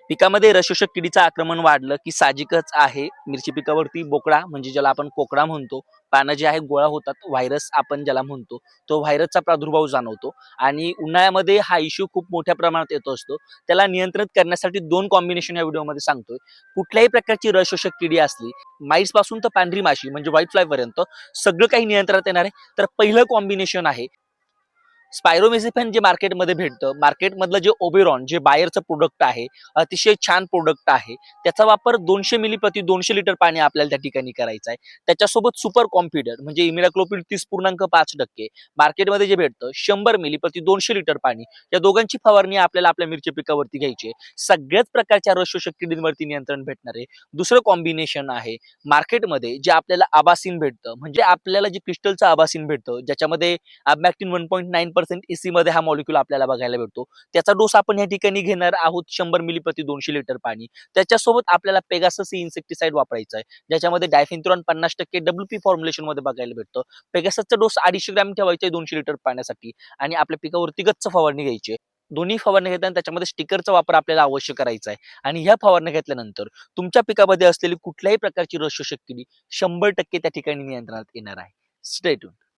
पिकामध्ये रसशोषक किडीचं आक्रमण वाढलं की साहजिकच आहे मिरची पिकावरती बोकडा म्हणजे ज्याला आपण कोकडा म्हणतो, पानं जे आहे गोळा होतात, व्हायरस आपण ज्याला म्हणतो, तो व्हायरसचा प्रादुर्भाव जाणवतो आणि उन्हाळ्यामध्ये हा इश्यू खूप मोठ्या प्रमाणात येत असतो. त्याला नियंत्रित करण्यासाठी दोन कॉम्बिनेशन या व्हिडिओमध्ये सांगतोय. कुठल्याही प्रकारची रसशोषक किडी असली, माईस पासून तर पांढरी माशी म्हणजे व्हाईट फ्लाय पर्यंत सगळं काही नियंत्रणात येणार आहे. तर पहिलं कॉम्बिनेशन आहे स्पायरोमेझिफेन जे मार्केटमध्ये भेटतं, मार्केटमधलं जे ओबेरॉन जे बायरचं प्रोडक्ट आहे, अतिशय छान प्रोडक्ट आहे. त्याचा वापर 200 मिली प्रति 200 लिटर पाणी आपल्याला त्या ठिकाणी करायचं आहे. त्याच्यासोबत सुपर कॉम्पिडर म्हणजे इमिडाक्लोपिड 30.5% मार्केटमध्ये जे भेटतं 100 मिली प्रति 200 लिटर पाणी, या दोघांची फवारणी आपल्याला आपल्या मिरची पिकावरती घ्यायची आहे. सगळ्याच प्रकारच्या रसशोषक किडींवरती नियंत्रण भेटणार आहे. दुसरं कॉम्बिनेशन आहे मार्केटमध्ये जे आपल्याला आबासिन भेटतं, म्हणजे आपल्याला जे क्रिस्टलचं आबासिन भेटतं, ज्याच्यामध्ये अबॅक्टिन 1.9% EC मध्ये हा मॉलिक्यूल आपल्याला बघायला भेटतो. त्याचा डोस आपण या ठिकाणी घेणार आहोत 100 मिली प्रति 200 लिटर पाणी. त्याच्यासोबत आपल्याला पेगासस ही इन्सेक्टिसाइड वापरायचं आहे, ज्याच्यामध्ये डायफेन्थ्रॉन 50% WP फॉर्म्युलेशन मध्ये बघायला भेटतं. पेगाससचा डोस 250 ग्रॅम ठेवायचा आहे 200 लिटर पाण्यासाठी आणि आपल्या पिकावरती गच्च फवारणी घ्यायची आहे. दोन्ही फवारणी घेताना त्याच्यामध्ये स्टिकरचा वापर आपल्याला अवश्य करायचा आहे आणि ह्या फवारणी घेतल्यानंतर तुमच्या पिकामध्ये असलेली कुठल्याही प्रकारची रसशोषक किडी 100% त्या ठिकाणी नियंत्रणात येणार आहे. Stay tune.